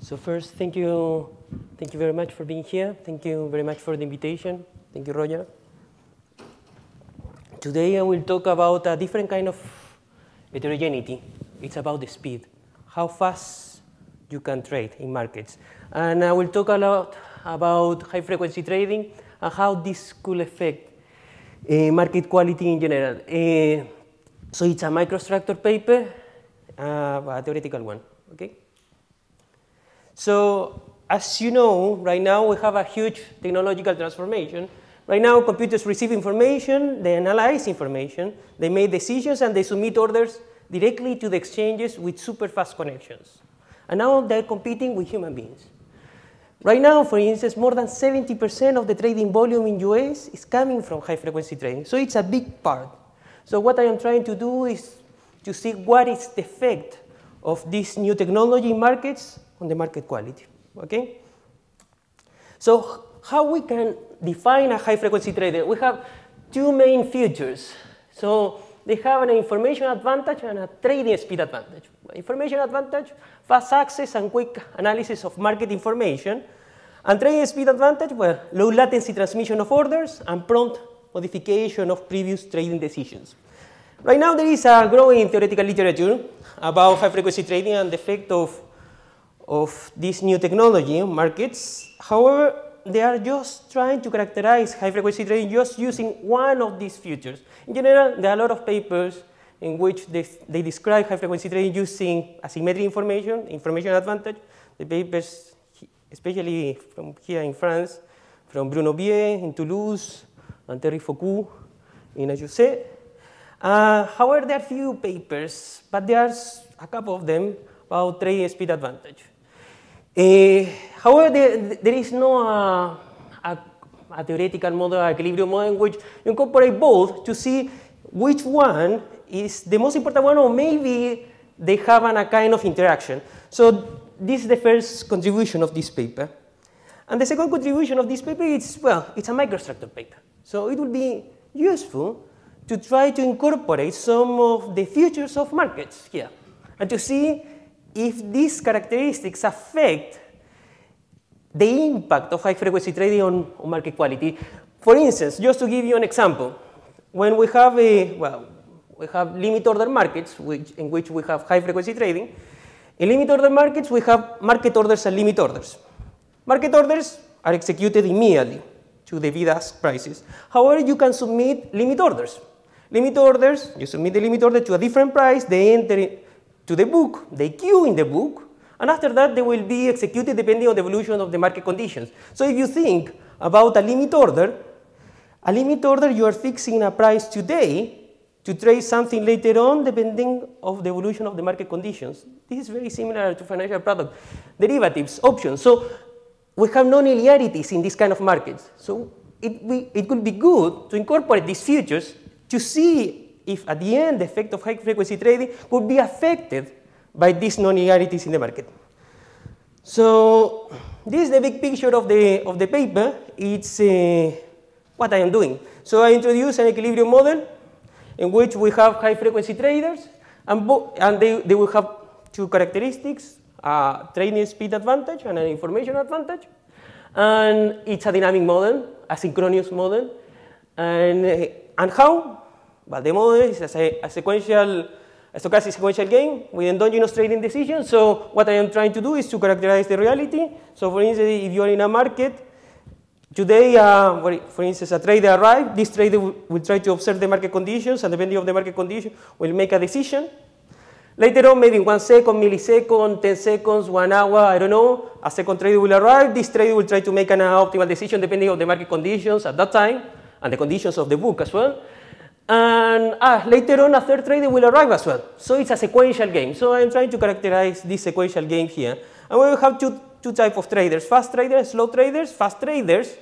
So first, thank you very much for being here. Thank you very much for the invitation. Thank you, Roger. Today I will talk about a different kind of heterogeneity. It's about the speed, how fast you can trade in markets. And I will talk a lot about high-frequency trading and how this could affect market quality in general. So it's a microstructure paper, a theoretical one, okay? So as you know, right now we have a huge technological transformation. Right now, computers receive information, they analyze information, they make decisions, and they submit orders directly to the exchanges with super fast connections. And now they're competing with human beings. Right now, for instance, more than 70% of the trading volume in US is coming from high-frequency trading. So it's a big part. So what I am trying to do is to see what is the effect of this new technology in markets on the market quality, okay? So how we can define a high-frequency trader? We have two main features. So they have an information advantage and a trading speed advantage. Information advantage, fast access and quick analysis of market information. And trading speed advantage, well, low latency transmission of orders and prompt modification of previous trading decisions. Right now there is a growing theoretical literature about high-frequency trading and the effect of this new technology in markets. However, they are just trying to characterize high-frequency trading just using one of these features. In general, there are a lot of papers in which they describe high-frequency trading using asymmetric information advantage. The papers, especially from here in France, from Bruno Biet in Toulouse, and Thierry Foucault in HEC. However, there are few papers, but there's a couple of them about trading speed advantage. However, there is no a theoretical model, a equilibrium model, in which you incorporate both to see which one is the most important one, or maybe they have a kind of interaction. So this is the first contribution of this paper. And the second contribution of this paper is, well, it's a microstructure paper. So it will be useful to try to incorporate some of the features of markets here and to see if these characteristics affect the impact of high-frequency trading on market quality. For instance, just to give you an example, when we have we have limit order markets in which we have high-frequency trading. In limit order markets, we have market orders and limit orders. Market orders are executed immediately to the bid-ask prices. However, you can submit limit orders. Limit orders, you submit the limit order to a different price, they enter to the book, they queue in the book, and after that they will be executed depending on the evolution of the market conditions. So if you think about a limit order you are fixing a price today to trade something later on depending on the evolution of the market conditions. This is very similar to financial product derivatives, options. So we have non-linearities in this kind of markets. So it could be good to incorporate these features to see if at the end the effect of high-frequency trading could be affected by these non-linearities in the market. So this is the big picture of the paper. It's what I am doing. So I introduce an equilibrium model in which we have high-frequency traders, and they will have two characteristics, a trading speed advantage and an information advantage. And it's a dynamic model, a synchronous model. And how? Well, the model is a stochastic sequential game with endogenous trading decisions. So what I am trying to do is to characterize the reality. So for instance, if you are in a market, today, for instance, a trader arrives, this trader will try to observe the market conditions, and depending on the market condition, will make a decision. Later on, maybe 1 second, millisecond, 10 seconds, 1 hour, I don't know, a second trader will arrive. This trader will try to make an optimal decision depending on the market conditions at that time, and the conditions of the book as well. And later on, a third trader will arrive as well. So it's a sequential game. So I'm trying to characterize this sequential game here. And we will have two types of traders, fast traders, slow traders. Fast traders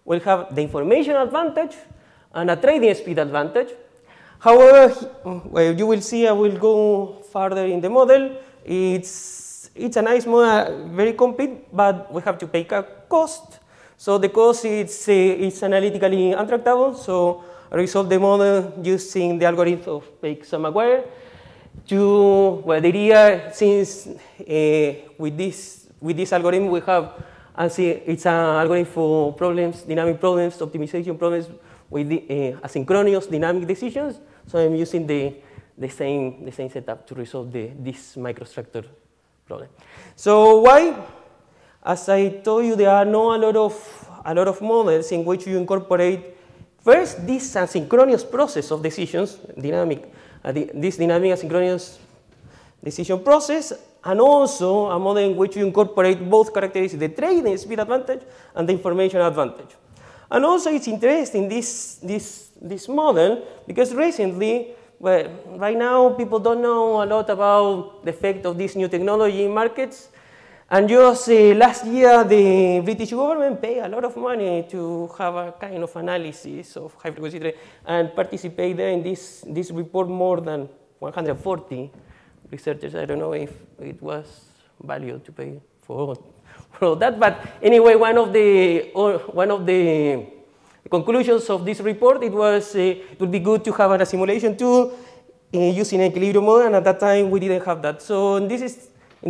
will have the information advantage and a trading speed advantage. However, well, you will see, I will go further in the model. It's a nice model, very complete, but we have to pay a cost. So the cost is analytically untractable. So I resolve the model using the algorithm of Baker-Maguire. The idea, since with this with this algorithm, we have, it's an algorithm for problems, dynamic problems, optimization problems with the, asynchronous dynamic decisions. So I'm using the same setup to resolve this microstructure problem. So why? As I told you, there are a lot of models in which you incorporate first this asynchronous process of decisions, this dynamic asynchronous decision process, and also a model in which you incorporate both characteristics, the trading speed advantage and the information advantage. And also it's interesting, this model, because recently, well, right now people don't know a lot about the effect of this new technology in markets. And just last year, the British government paid a lot of money to have a kind of analysis of high frequency trading and participate there in this report. More than 140 researchers. I don't know if it was valued to pay for all that, but anyway, one of the conclusions of this report, it was it would be good to have a simulation tool using an equilibrium model, and at that time we didn't have that. So in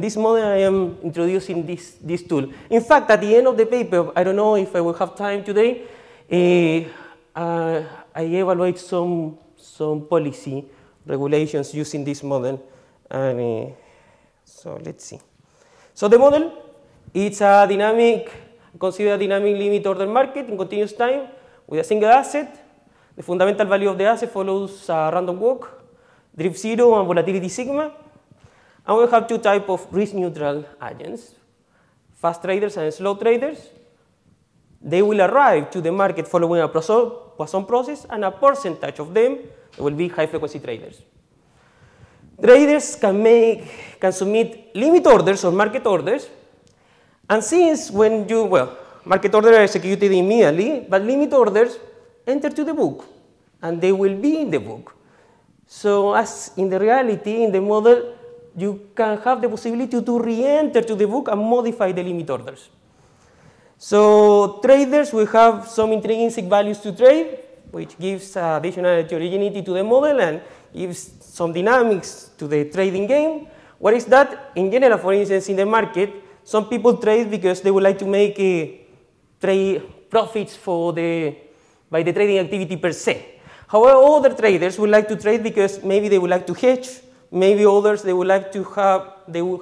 this model, I am introducing this tool. In fact, at the end of the paper, I don't know if I will have time today, I evaluate some policy regulations using this model. And so let's see. So the model, it's a consider a dynamic limit order market in continuous time with a single asset. The fundamental value of the asset follows a random walk, drift zero and volatility sigma. And we have two types of risk-neutral agents, fast traders and slow traders. They will arrive to the market following a Poisson process, and a percentage of them will be high-frequency traders. Traders can submit limit orders or market orders, and since market orders are executed immediately, but limit orders enter to the book, and they will be in the book. So as in the reality, in the model, you can have the possibility to re-enter to the book and modify the limit orders. So traders will have some intrinsic values to trade, which gives additional heterogeneity to the model and gives some dynamics to the trading game. What is that? In general, for instance, in the market, some people trade because they would like to make trade profits by the trading activity per se. However, other traders would like to trade because maybe they would like to hedge. Maybe others, they will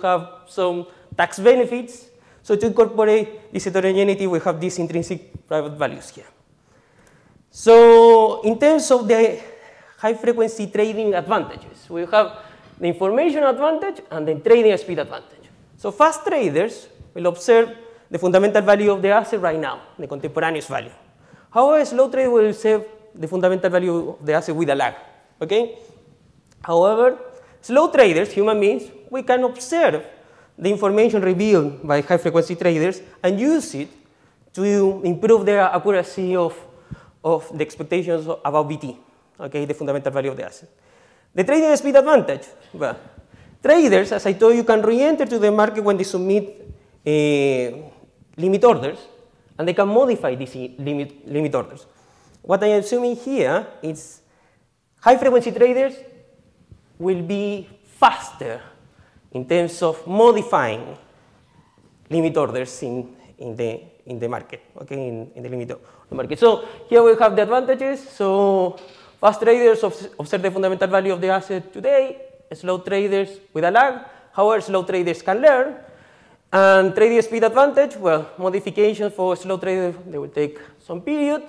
have some tax benefits. So to incorporate this heterogeneity, we have these intrinsic private values here. So in terms of the high-frequency trading advantages, we have the information advantage and the trading speed advantage. So fast traders will observe the fundamental value of the asset right now, the contemporaneous value. However, slow traders will observe the fundamental value of the asset with a lag. Okay? However, slow traders, human beings, we can observe the information revealed by high-frequency traders and use it to improve the accuracy of the expectations about BT, okay, the fundamental value of the asset. The trading speed advantage. Well, traders, as I told you, can re-enter to the market when they submit limit orders, and they can modify these limit orders. What I am assuming here is high-frequency traders will be faster in terms of modifying limit orders in the market, okay, in the limit of the market. So here we have the advantages. So fast traders observe the fundamental value of the asset today, slow traders with a lag. However, slow traders can learn. And trading speed advantage, well, modification for slow traders, they will take some period.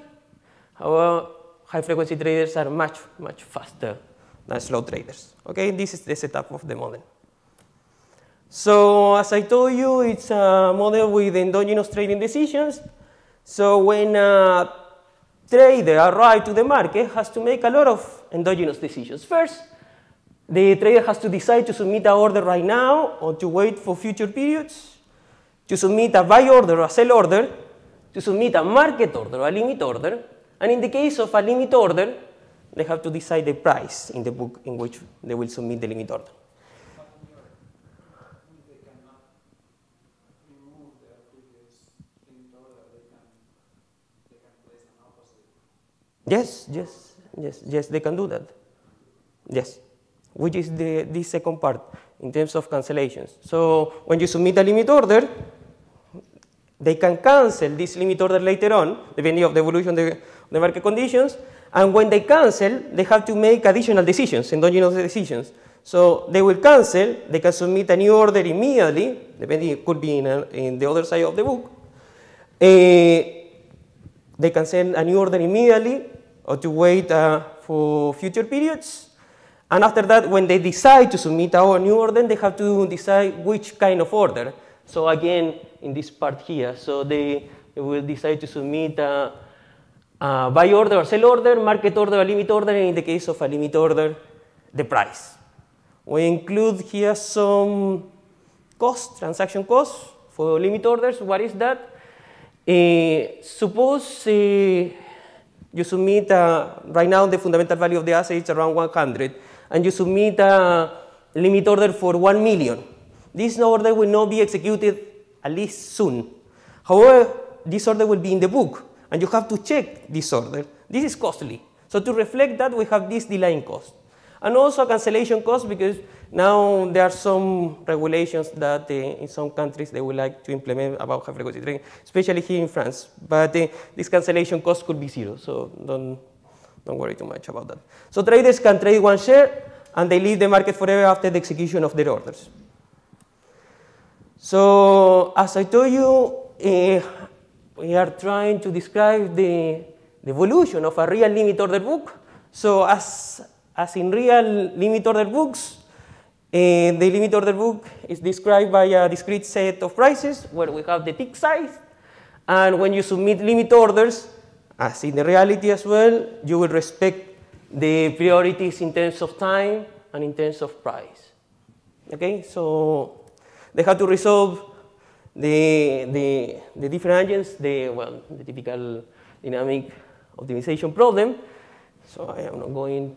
However, high-frequency traders are much, much faster than slow traders. Okay, this is the setup of the model. So as I told you, it's a model with endogenous trading decisions. So when a trader arrives to the market, has to make a lot of endogenous decisions. First, the trader has to decide to submit an order right now or to wait for future periods, to submit a buy order or a sell order, to submit a market order or a limit order, and in the case of a limit order, they have to decide the price in the book in which they will submit the limit order. They cannot remove their previous limit order, they can place an opposite. Yes, they can do that. Yes. which is this second part in terms of cancellations. So when you submit a limit order, they can cancel this limit order later on, depending on the evolution of the market conditions. And when they cancel, they have to make additional decisions, endogenous decisions. So they will cancel, they can submit a new order immediately, depending, it could be in the other side of the book. They can send a new order immediately or to wait for future periods. And after that, when they decide to submit our new order, they have to decide which kind of order. So again, in this part here, so they will decide to submit a buy order or sell order, market order or limit order, and in the case of a limit order, the price. We include here some cost, transaction costs for limit orders. What is that? Suppose you submit, right now the fundamental value of the asset is around 100, and you submit a limit order for 1 million. This order will not be executed at least soon. However, this order will be in the book, and you have to check this order. This is costly. So to reflect that, we have this delaying cost. And also cancellation cost, because now there are some regulations that in some countries they would like to implement about high frequency trading, especially here in France. But this cancellation cost could be zero, so don't worry too much about that. So traders can trade one share, and they leave the market forever after the execution of their orders. So as I told you, we are trying to describe the evolution of a real limit order book. So as in real limit order books, the limit order book is described by a discrete set of prices where we have the tick size. And when you submit limit orders, as in the reality as well, you will respect the priorities in terms of time and in terms of price. Okay, so they have to resolve the different agents, the typical dynamic optimization problem. So I am not going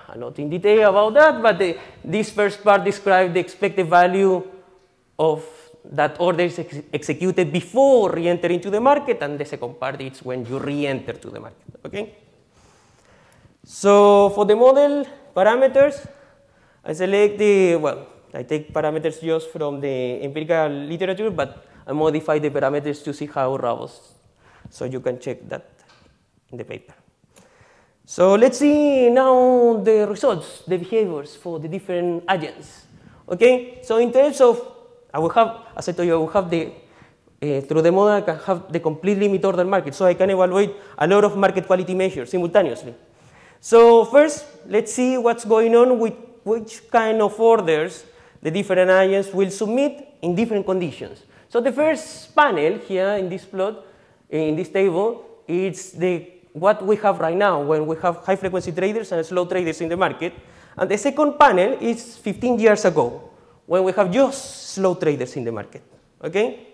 a lot in detail about that, but this first part describes the expected value of that order is executed before re-entering to the market, and the second part is when you re-enter to the market. Okay. So for the model parameters, I select I take parameters just from the empirical literature, but I modify the parameters to see how robust. So you can check that in the paper. So let's see now the results, the behaviors for the different agents. Okay, so in terms of, I will have, as I told you, I will have through the model I can have the complete limit order market, so I can evaluate a lot of market quality measures simultaneously. So first, let's see what's going on with which kind of orders the different agents will submit in different conditions. So the first panel here in this plot, in this table, is what we have right now when we have high frequency traders and slow traders in the market. And the second panel is 15 years ago, when we have just slow traders in the market. Okay?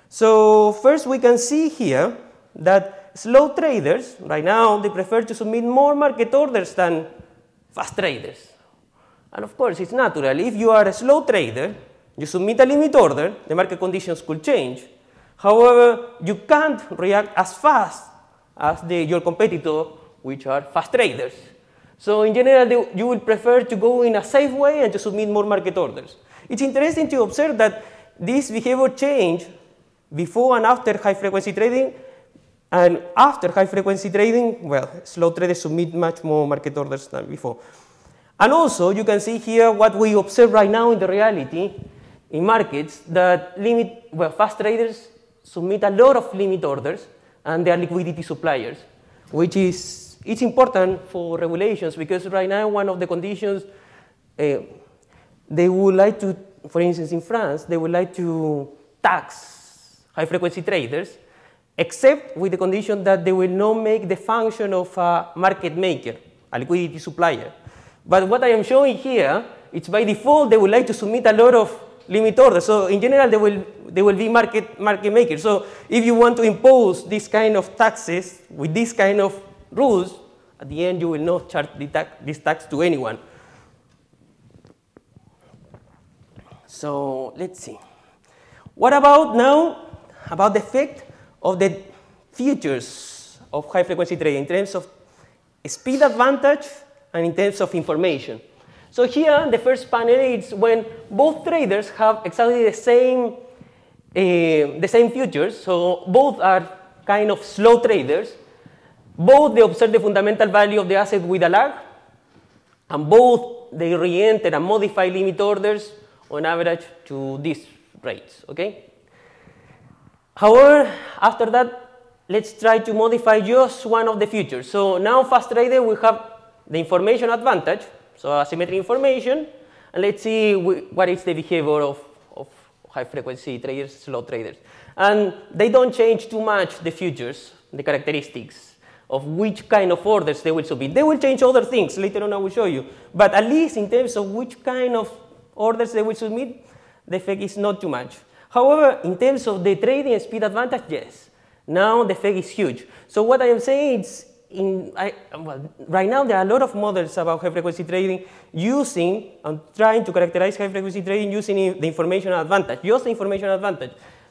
So first we can see here that slow traders, right now, they prefer to submit more market orders than fast traders. And of course, it's natural. If you are a slow trader, you submit a limit order, the market conditions could change. However, you can't react as fast as your competitor, which are fast traders. So in general, you will prefer to go in a safe way and to submit more market orders. It's interesting to observe that this behavior change before and after high frequency trading. And after high frequency trading, well, slow traders submit much more market orders than before. And also, you can see here what we observe right now in the reality in markets, that fast traders submit a lot of limit orders, and they are liquidity suppliers, which is, it's important for regulations, because right now one of the conditions, they would like to, for instance in France, they would like to tax high frequency traders, except with the condition that they will not make the function of a market maker, a liquidity supplier. But what I am showing here, it's by default they would like to submit a lot of limit orders. So in general, they will be market makers. So if you want to impose this kind of taxes with this kind of rules, at the end you will not charge this tax to anyone. So let's see. What about now about the effect of the features of high frequency trading in terms of speed advantage and in terms of information? So here, the first panel is when both traders have exactly the same futures. So both are kind of slow traders. Both they observe the fundamental value of the asset with a lag, and both they re-enter and modify limit orders on average to these rates. Okay. However, after that, let's try to modify just one of the futures. So now, fast trader, we have the information advantage, so asymmetric information, and let's see what is the behavior of high-frequency traders, slow traders. And they don't change too much the futures, the characteristics of which kind of orders they will submit. They will change other things. Later on, I will show you. But at least in terms of which kind of orders they will submit, the effect is not too much. However, in terms of the trading speed advantage, yes. Now the effect is huge. So what I am saying is, right now there are a lot of models about high-frequency trading using and trying to characterize high-frequency trading using the information advantage, just the information advantage.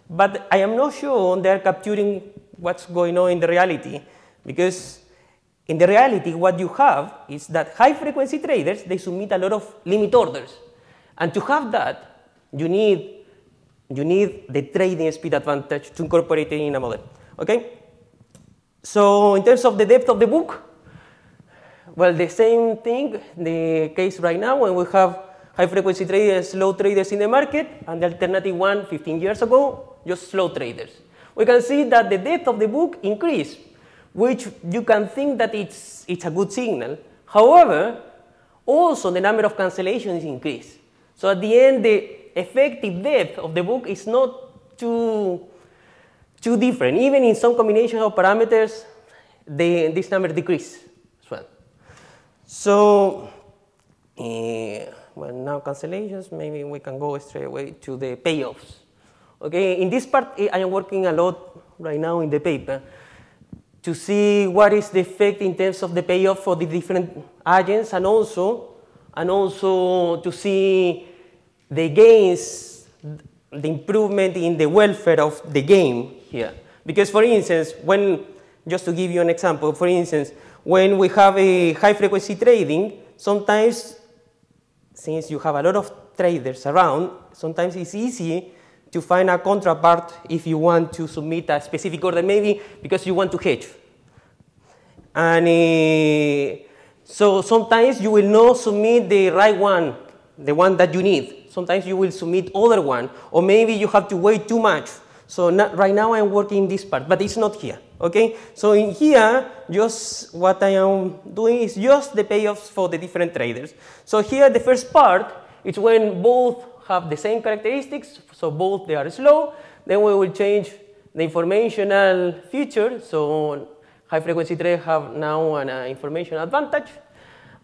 But I am not sure they are capturing what's going on in the reality, because in the reality what you have is that high-frequency traders, they submit a lot of limit orders. And to have that, you need the trading speed advantage to incorporate it in a model. Okay? So in terms of the depth of the book, well, the same thing, the case right now when we have high-frequency traders, slow traders in the market, and the alternative one 15 years ago, just slow traders. We can see that the depth of the book increased, which you can think that it's a good signal. However, also the number of cancellations increased. So at the end, the effective depth of the book is not too different. Even in some combination of parameters, this number decreases as well. So, well, now cancellations, maybe we can go straight away to the payoffs. Okay, in this part, I am working a lot right now in the paper to see what is the effect in terms of the payoff for the different agents, and also to see the gains, the improvement in the welfare of the game here. Because, for instance, just to give you an example, for instance, when we have a high-frequency trading, sometimes, since you have a lot of traders around, sometimes it's easy to find a counterpart if you want to submit a specific order, maybe because you want to hedge. And so sometimes you will not submit the right one, the one that you need. Sometimes you will submit other one, or maybe you have to wait too much. So right now I'm working this part, but it's not here, okay? So in here, just what I am doing is just the payoffs for the different traders. So here, the first part is when both have the same characteristics, so both they are slow. Then we will change the informational feature, so high-frequency traders have now an information advantage.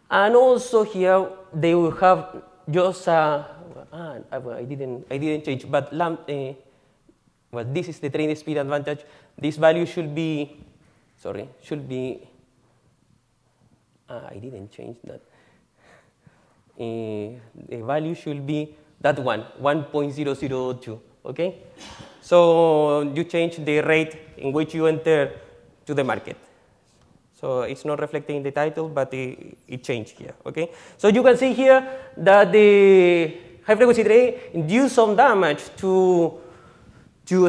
And also here, they will have just I didn't change, but well, this is the trading speed advantage. This value should be, I didn't change that. The value should be that one, 1.002, okay? So you change the rate in which you enter to the market. So it's not reflecting in the title, but it changed here, okay? So you can see here that the high-frequency trade induced some damage to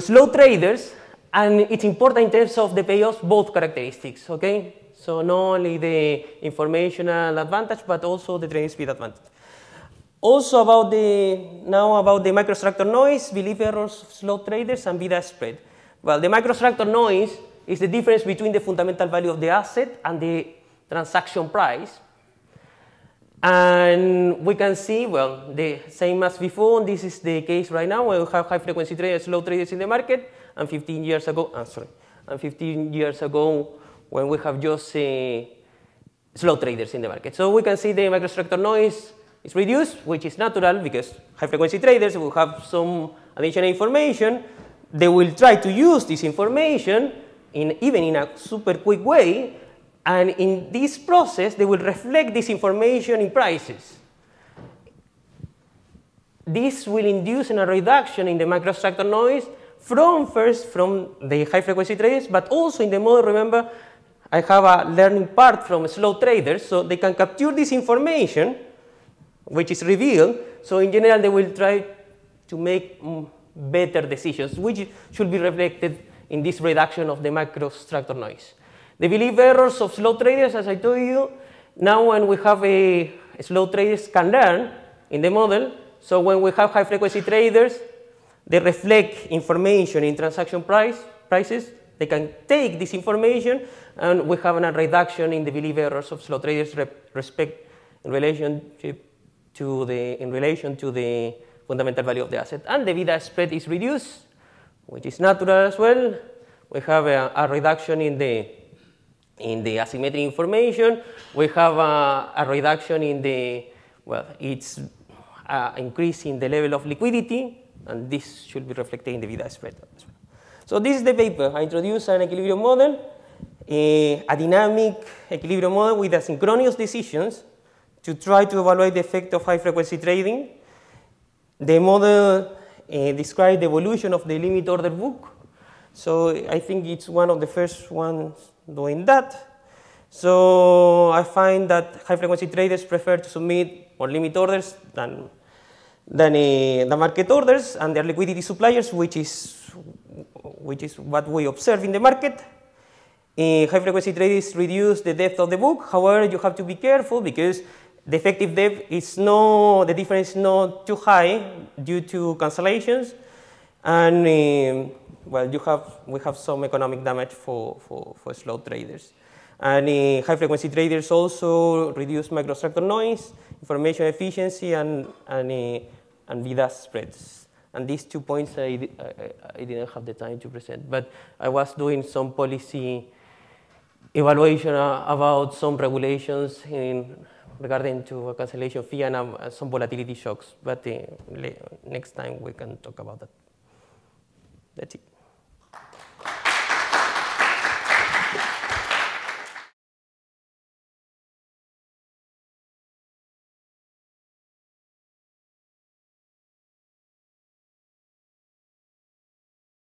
slow traders, and it's important in terms of the payoffs, both characteristics, okay? So not only the informational advantage, but also the trading speed advantage. Also about the microstructure noise, belief errors of slow traders, and bid-ask spread. Well, the microstructure noise is the difference between the fundamental value of the asset and the transaction price. And we can see, well, the same as before, this is the case right now, where we have high-frequency traders, slow traders in the market, and 15 years ago, when we have just slow traders in the market. So we can see the microstructure noise is reduced, which is natural, because high-frequency traders will have some additional information. They will try to use this information, even in a super quick way, and in this process, they will reflect this information in prices. This will induce a reduction in the microstructure noise from the high-frequency traders, but also in the model. Remember, I have a learning part from slow traders, so they can capture this information, which is revealed. So in general, they will try to make better decisions, which should be reflected in this reduction of the microstructure noise. The belief errors of slow traders, as I told you, now when we have a slow traders can learn in the model. So when we have high frequency traders, they reflect information in transaction prices. They can take this information, and we have a reduction in the belief errors of slow traders in relation to the fundamental value of the asset. And the beta spread is reduced, which is natural as well. We have a reduction in the asymmetric information. We have a reduction in the, well, it's increasing the level of liquidity, and this should be reflected in the beta spread as well. So this is the paper. I introduced an equilibrium model, a dynamic equilibrium model with asynchronous decisions to try to evaluate the effect of high-frequency trading. The model describes the evolution of the limit order book. So I think it's one of the first ones doing that. So I find that high-frequency traders prefer to submit more limit orders than the market orders and their liquidity suppliers, which is what we observe in the market. High-frequency traders reduce the depth of the book. However, you have to be careful because the effective depth is the difference is not too high due to cancellations, and well, we have some economic damage for slow traders. And high-frequency traders also reduce microstructure noise, information efficiency, and beta spreads. And these 2 points I didn't have the time to present, but I was doing some policy evaluation about some regulations regarding to a cancellation fee and some volatility shocks. But next time we can talk about that. That's it.